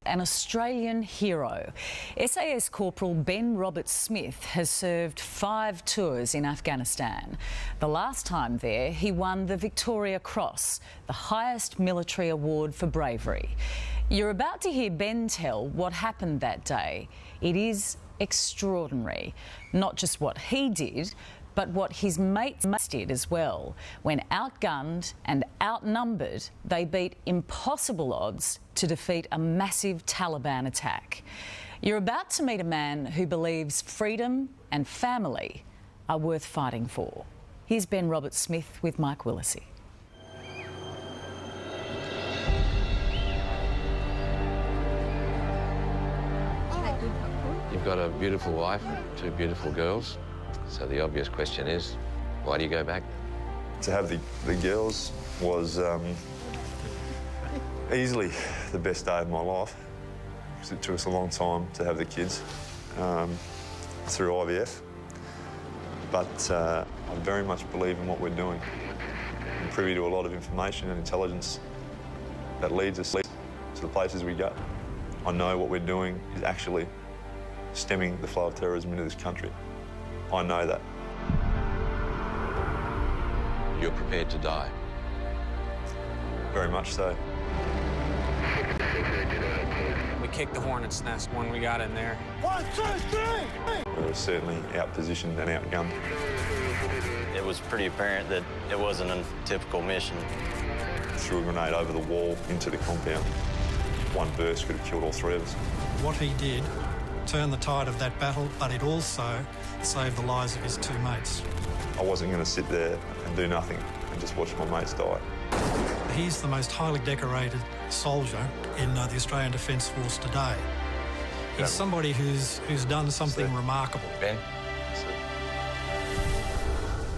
An Australian hero. SAS Corporal Ben Roberts-Smith has served 5 tours in Afghanistan. The last time there, he won the Victoria Cross, the highest military award for bravery. You're about to hear Ben tell what happened that day. It is extraordinary. Not just what he did, but what his mates did as well. When outgunned and outnumbered, they beat impossible odds to defeat a massive Taliban attack. You're about to meet a man who believes freedom and family are worth fighting for. Here's Ben Roberts-Smith with Mike Willesee. You've got a beautiful wife and 2 beautiful girls. So the obvious question is, why do you go back? To have the girls was easily the best day of my life, because it took us a long time to have the kids through IVF. But I very much believe in what we're doing. I'm privy to a lot of information and intelligence that leads us to the places we go. I know what we're doing is actually stemming the flow of terrorism into this country. I know that. You're prepared to die? Very much so. We kicked the hornet's nest when we got in there. 1, 2, 3! We were certainly outpositioned and outgunned. It was pretty apparent that it wasn't a typical mission. Threw a grenade over the wall into the compound. One burst could have killed all 3 of us. What he did turned the tide of that battle, but it also saved the lives of his 2 mates. I wasn't going to sit there and do nothing and just watch my mates die. He's the most highly decorated soldier in the Australian Defence Force today. He's somebody who's done something remarkable. Ben?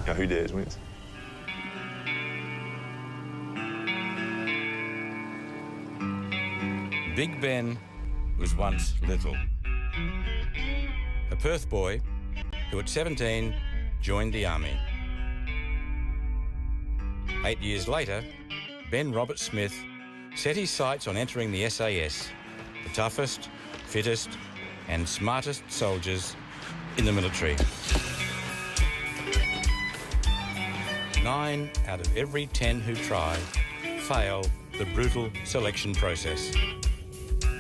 You know, who dares wins. Big Ben was once little. A Perth boy who at 17 joined the army. 8 years later, Ben Roberts-Smith set his sights on entering the SAS, the toughest, fittest and smartest soldiers in the military. 9 out of every 10 who try fail the brutal selection process.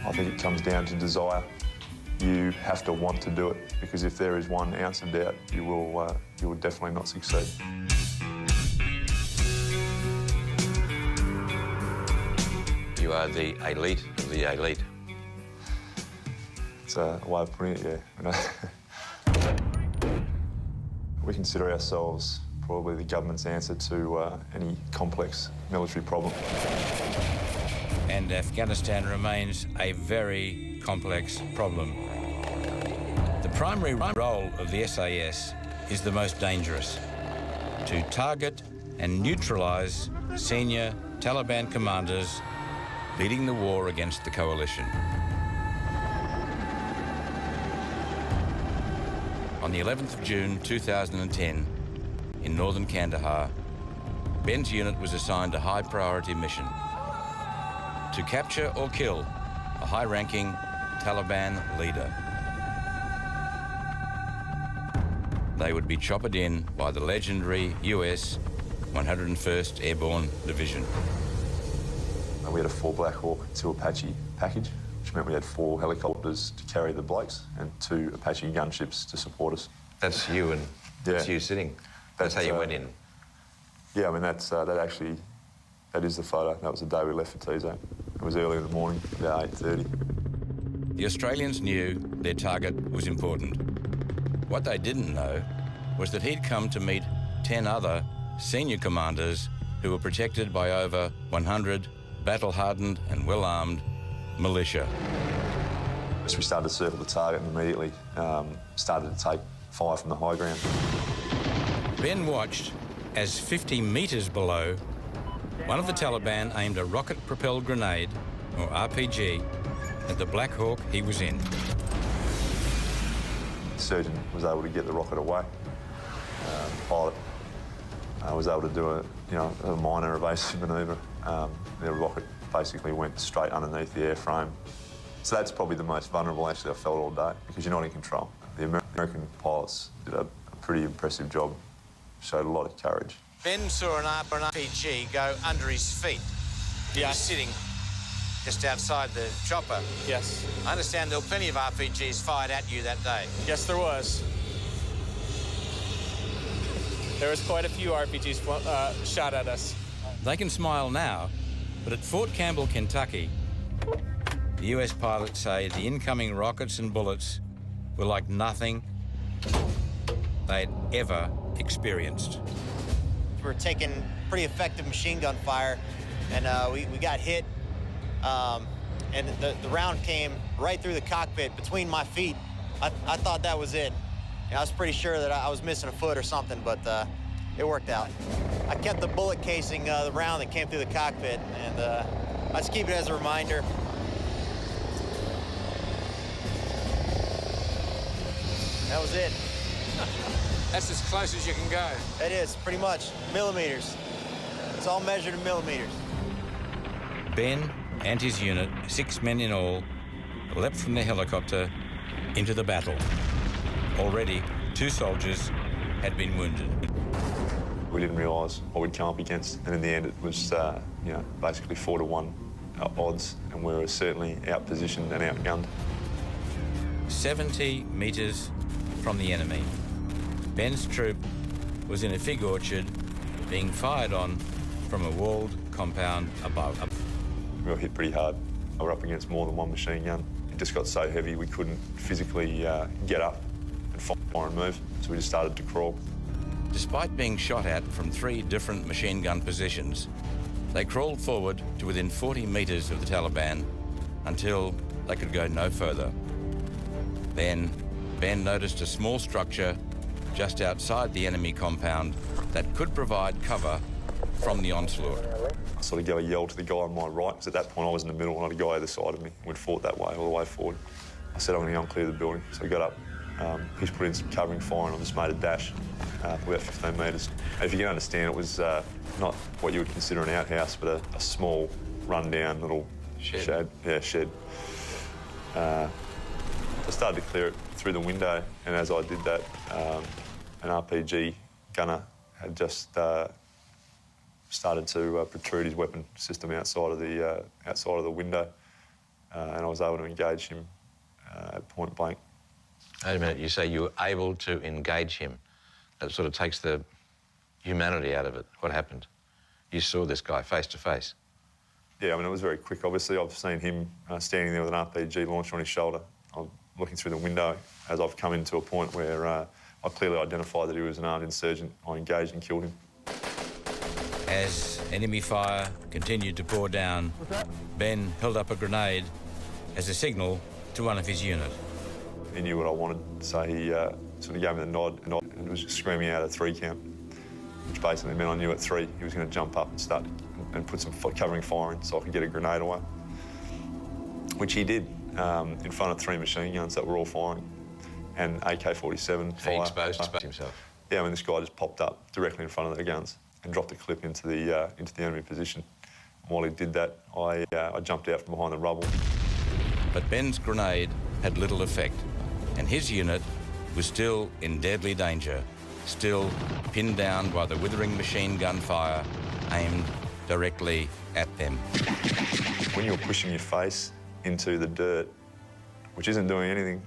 I think it comes down to desire. You have to want to do it, because if there is 1 ounce of doubt, you will definitely not succeed. You are the elite of the elite. It's a way of putting it, yeah. We consider ourselves probably the government's answer to any complex military problem. And Afghanistan remains a very complex problem. The primary role of the SAS is the most dangerous: to target and neutralise senior Taliban commanders leading the war against the coalition. On the 11th of June 2010, in northern Kandahar, Ben's unit was assigned a high-priority mission: to capture or kill a high-ranking Taliban leader. They would be choppered in by the legendary US 101st Airborne Division. We had a 4 Black Hawk, 2 Apache package, which meant we had 4 helicopters to carry the blokes and 2 Apache gunships to support us. That's you and that's you sitting. That's how you went in. Yeah, I mean, that is the photo. That was the day we left for T-Zone. It was early in the morning, about 8:30. The Australians knew their target was important. What they didn't know was that he'd come to meet 10 other senior commanders who were protected by over 100 battle-hardened and well-armed militia. So we started to circle the target and immediately started to take fire from the high ground. Ben watched as 50 metres below, one of the Taliban aimed a rocket-propelled grenade, or RPG, at the Black Hawk he was in. The surgeon was able to get the rocket away. The pilot was able to do a minor evasive manoeuvre. The rocket basically went straight underneath the airframe So that's probably the most vulnerable actually I felt all day, because you're not in control. The American pilots did a pretty impressive job, showed a lot of courage. Ben saw an RPG go under his feet. He was sitting just outside the chopper. Yes. I understand there were plenty of RPGs fired at you that day. Yes, there was. There was quite a few RPGs shot at us. They can smile now, but at Fort Campbell, Kentucky, the US pilots say the incoming rockets and bullets were like nothing they'd ever experienced. We were taking pretty effective machine gun fire, and we got hit, and the round came right through the cockpit between my feet. I thought that was it. I was pretty sure that I was missing a foot or something, but it worked out. I kept the bullet casing, the round that came through the cockpit, and I just keep it as a reminder. That was it. That's as close as you can go. It is, pretty much. Millimeters. It's all measured in millimeters. Ben and his unit, 6 men in all, leapt from their helicopter into the battle. Already, 2 soldiers had been wounded. We didn't realise what we'd come up against, and in the end it was, you know, basically 4-to-1 odds, and we were certainly outpositioned and outgunned. 70 metres from the enemy, Ben's troop was in a fig orchard being fired on from a walled compound above. We were hit pretty hard. We were up against more than one machine gun. It just got so heavy we couldn't physically get up and fire and move, so we just started to crawl. Despite being shot at from 3 different machine gun positions, they crawled forward to within 40 metres of the Taliban until they could go no further. Then, Ben noticed a small structure just outside the enemy compound that could provide cover from the onslaught. I sort of gave a yell to the guy on my right, because at that point I was in the middle and I had a guy either side of me. We'd fought that way, all the way forward. I said, I'm going to go and clear the building. So I got up. He's put in some covering fire and I just made a dash for about 15 metres. If you can understand, it was not what you would consider an outhouse, but a small, run-down little shed. Yeah, shed. I started to clear it through the window, and as I did that, an RPG gunner had just started to protrude his weapon system outside of the window, and I was able to engage him at point blank. Wait a minute, you say you were able to engage him. That sort of takes the humanity out of it. What happened? You saw this guy face to face. Yeah, I mean, it was very quick. Obviously, I've seen him standing there with an RPG launched on his shoulder. I'm looking through the window as I've come into a point where I clearly identified that he was an armed insurgent. I engaged and killed him. As enemy fire continued to pour down, Ben held up a grenade as a signal to one of his unit. He knew what I wanted, so he sort of gave me the nod and was screaming out a 3 count, which basically meant I knew at 3 he was going to jump up and start and put some covering fire in so I could get a grenade away, which he did in front of 3 machine guns that were all firing, and AK-47 fire. He exposed himself. Yeah, I mean, this guy just popped up directly in front of the guns and dropped a clip into the enemy position. And while he did that, I jumped out from behind the rubble. But Ben's grenade had little effect, and his unit was still in deadly danger, still pinned down by the withering machine gun fire aimed directly at them. When you're pushing your face into the dirt, which isn't doing anything,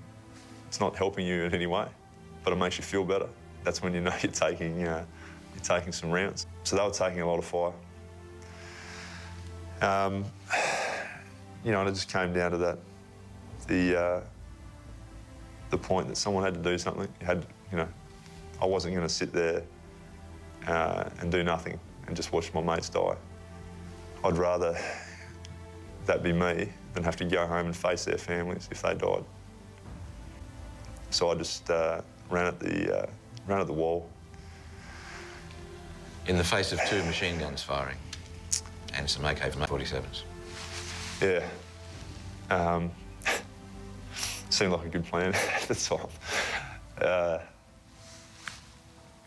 it's not helping you in any way, but it makes you feel better. That's when you know you're taking some rounds. So they were taking a lot of fire. You know, and it just came down to that, the point that someone had to do something. You know, I wasn't going to sit there and do nothing and just watch my mates die. I'd rather that be me than have to go home and face their families if they died. So I just ran at the wall. In the face of 2 machine guns firing and some AK-47s. Yeah. Seemed like a good plan at the time.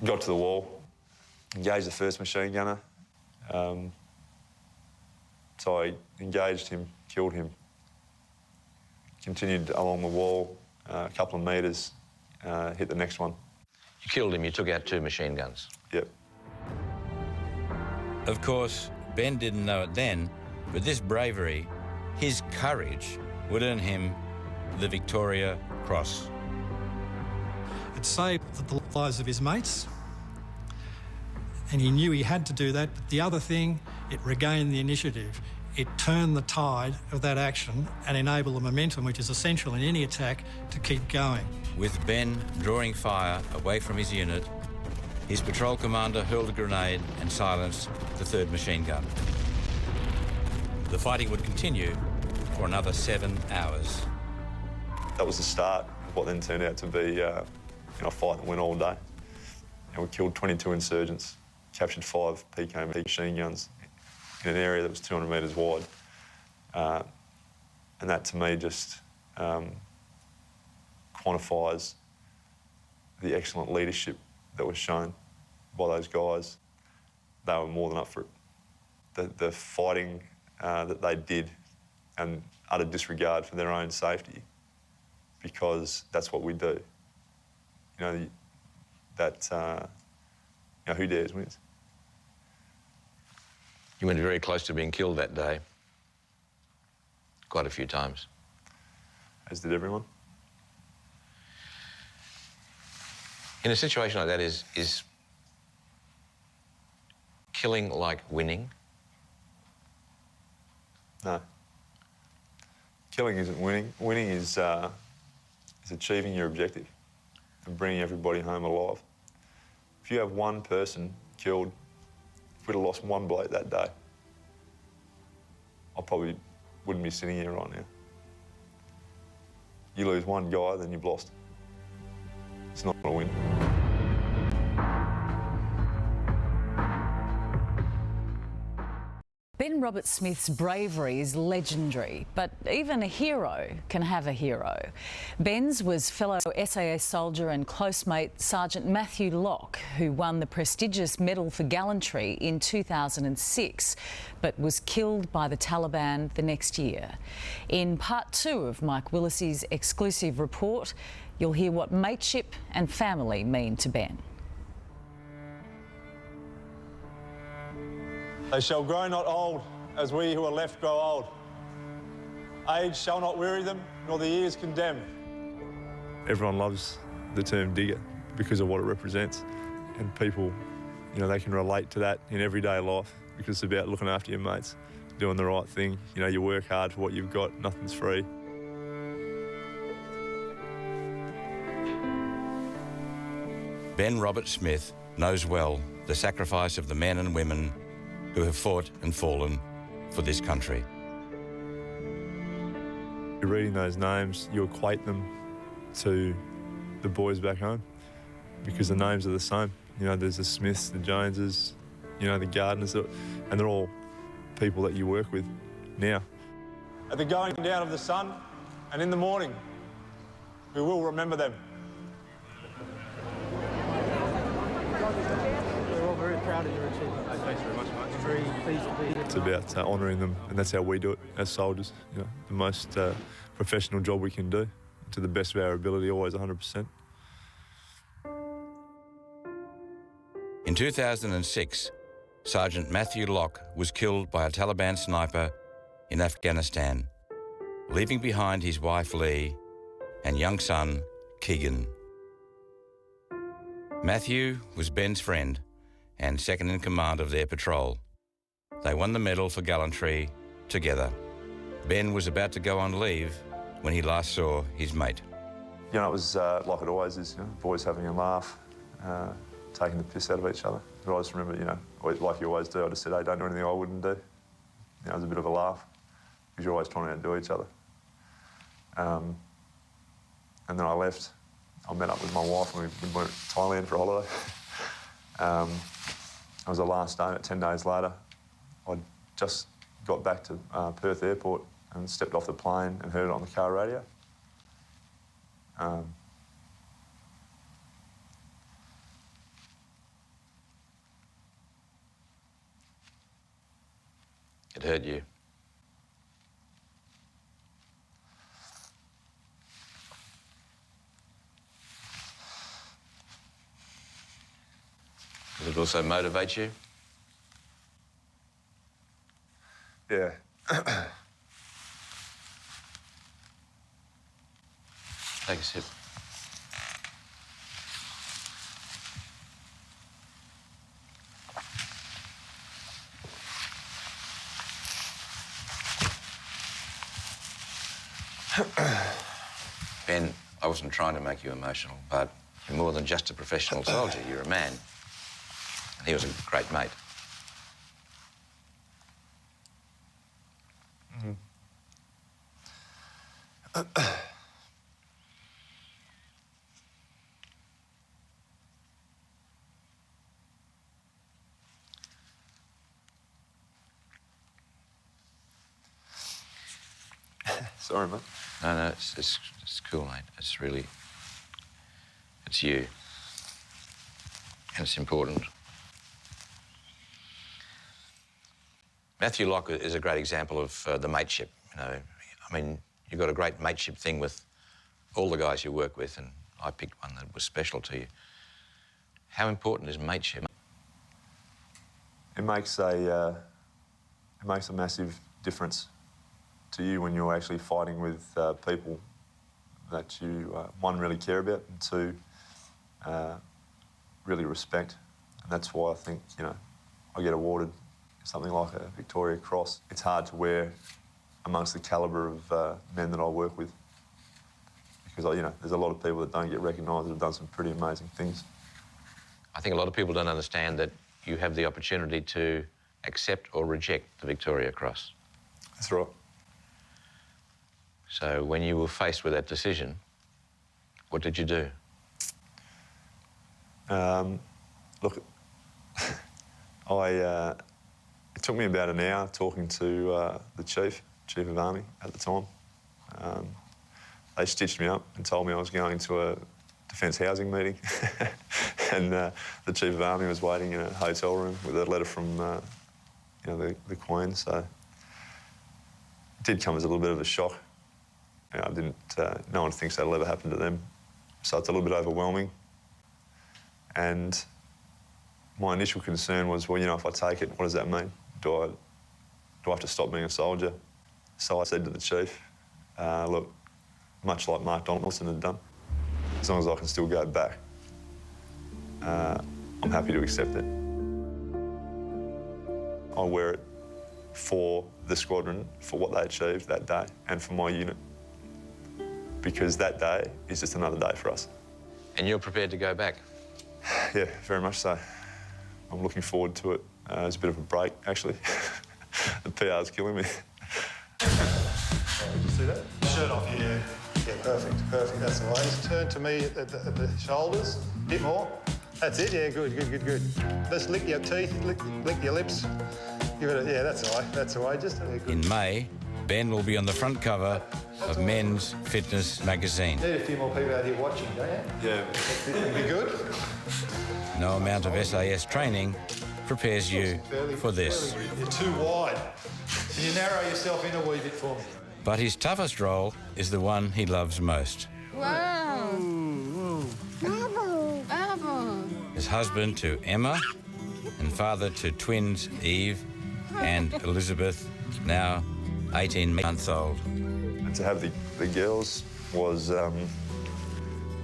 Got to the wall, engaged the first machine gunner. So I engaged him, killed him, continued along the wall a couple of metres, hit the next one. You killed him, you took out 2 machine guns. Yep. Of course, Ben didn't know it then, but this bravery, his courage, would earn him the Victoria Cross. It saved the lives of his mates, and he knew he had to do that. But the other thing, it regained the initiative. It turned the tide of that action and enabled the momentum, which is essential in any attack, to keep going. With Ben drawing fire away from his unit, his patrol commander hurled a grenade and silenced the 3rd machine gun. The fighting would continue for another 7 hours. That was the start of what then turned out to be a fight that went all day. And we killed 22 insurgents, captured 5 PK machine guns in an area that was 200 metres wide. And that, to me, just quantifies the excellent leadership that was shown by those guys. They were more than up for it. The fighting that they did, and utter disregard for their own safety, because that's what we do. You know, who dares wins. You went very close to being killed that day. Quite a few times. As did everyone. In a situation like that, is killing like winning? No. Killing isn't winning. Winning is achieving your objective and bringing everybody home alive. If you have one person killed, if we'd have lost one bloke that day, I probably wouldn't be sitting here right now. You lose one guy, then you've lost. It's not a win. Ben Roberts-Smith's bravery is legendary, but even a hero can have a hero. Ben's was fellow SAS soldier and close mate Sergeant Matthew Locke, who won the prestigious Medal for Gallantry in 2006, but was killed by the Taliban the next year. In part 2 of Mike Willis's exclusive report, you'll hear what mateship and family mean to Ben. They shall grow not old, as we who are left grow old. Age shall not weary them, nor the years condemn. Everyone loves the term digger because of what it represents. And people, you know, they can relate to that in everyday life because it's about looking after your mates, doing the right thing. You know, you work hard for what you've got, nothing's free. Ben Roberts-Smith knows well the sacrifice of the men and women who have fought and fallen for this country. You're reading those names, you equate them to the boys back home because the names are the same. You know, there's the Smiths, the Joneses, you know, the Gardners, and they're all people that you work with now. At the going down of the sun and in the morning, we will remember them. We're all very proud of your achievement. Thanks very much, mate. Very pleased to be here. It's about honouring them, and that's how we do it as soldiers. You know, the most professional job we can do, to the best of our ability, always 100%. In 2006, Sergeant Matthew Locke was killed by a Taliban sniper in Afghanistan, leaving behind his wife Lee and young son Keegan. Matthew was Ben's friend and second in command of their patrol. They won the Medal for Gallantry together. Ben was about to go on leave when he last saw his mate. You know, it was like it always is, you know, boys having a laugh, taking the piss out of each other. But I just remember, you know, like you always do, I just said, hey, don't do anything I wouldn't do. You know, it was a bit of a laugh, because you're always trying to outdo each other. And then I left. I met up with my wife and we went to Thailand for a holiday. It was the last day, 10 days later. I just got back to Perth Airport and stepped off the plane and heard it on the car radio. It hurt you. it also motivate you? Yeah. Take a sip. Ben, I wasn't trying to make you emotional, but you're more than just a professional soldier. You're a man. And he was a great mate. Sorry, mate. No, it's cool, mate. It's really... It's you. And it's important. Matthew Locke is a great example of the mateship, you know. I mean, you've got a great mateship thing with all the guys you work with, and I picked one that was special to you. How important is mateship? It makes a massive difference to you when you're actually fighting with people that you, one, really care about, and two, really respect. And that's why I think, you know, I get awarded something like a Victoria Cross. It's hard to wear amongst the calibre of men that I work with, because, you know, there's a lot of people that don't get recognised that have done some pretty amazing things. I think a lot of people don't understand that you have the opportunity to accept or reject the Victoria Cross. That's right. So when you were faced with that decision, what did you do? Look, it took me about an hour talking to the Chief of Army at the time. They stitched me up and told me I was going to a Defence Housing meeting and the Chief of Army was waiting in a hotel room with a letter from you know, the Queen, so it did come as a little bit of a shock. You know, I didn't, no one thinks that'll ever happen to them, so it's a little bit overwhelming. And my initial concern was, well, you know, if I take it, what does that mean? Do I have to stop being a soldier? So I said to the Chief, look, much like Mark Donaldson had done, as long as I can still go back, I'm happy to accept it. I wear it for the squadron, for what they achieved that day, and for my unit, because that day is just another day for us. And you're prepared to go back? Yeah, very much so. I'm looking forward to it. It's a bit of a break, actually. The PR's killing me. Did you see that? Shirt off, yeah. Yeah, perfect, perfect. That's the way. Just turn to me at the shoulders, a bit more. That's it, yeah, good, good, good, good. Let's lick your teeth, lick your lips. Give it a, yeah, that's the way, that's the way. Just good. In May, Ben will be on the front cover of Men's Fitness magazine. Need a few more people out here watching, don't you? Yeah. It'd be good. No amount of SAS training prepares you for this. You're too wide. Can you narrow yourself in a wee bit for me? But his toughest role is the one he loves most. Wow. Bravo. Bravo. As husband to Emma and father to twins Eve and Elizabeth, now 18 months old. And to have the girls was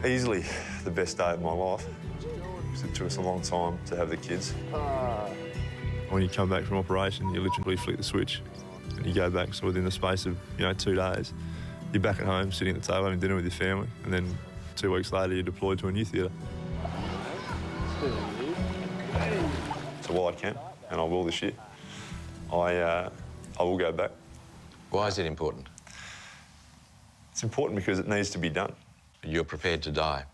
easily the best day of my life. It took us a long time to have the kids. When you come back from operation, you literally flick the switch and you go back. So within the space of, you know, 2 days, you're back at home, sitting at the table, having dinner with your family, and then 2 weeks later, you're deployed to a new theatre. It's a wide camp, and I will this year. I will go back. Why is it important? It's important because it needs to be done. You're prepared to die?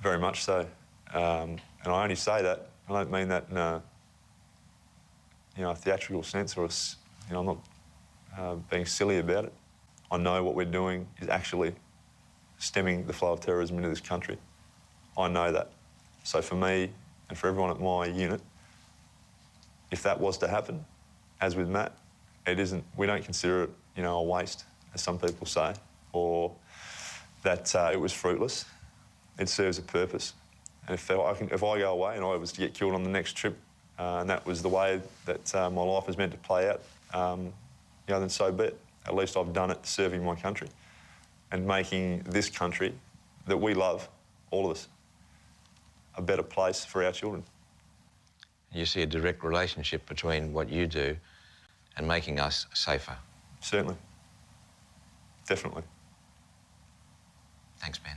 Very much so. And I only say that, I don't mean that in a, you know, a theatrical sense or, you know, I'm not being silly about it. I know what we're doing is actually stemming the flow of terrorism into this country. I know that. So for me and for everyone at my unit, if that was to happen, as with Matt, it isn't, we don't consider it, you know, a waste, as some people say, or that it was fruitless. It serves a purpose. And if I go away and I was to get killed on the next trip, and that was the way that my life was meant to play out, you know, then so be it. At least I've done it serving my country and making this country that we love, all of us, a better place for our children. You see a direct relationship between what you do and making us safer. Certainly. Definitely. Thanks, Ben.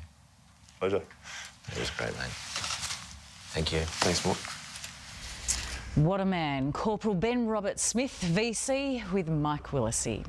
Pleasure. It was great, mate. Thank you. Thanks, Mark. What a man. Corporal Ben Robert Smith, VC, with Mike Willisey.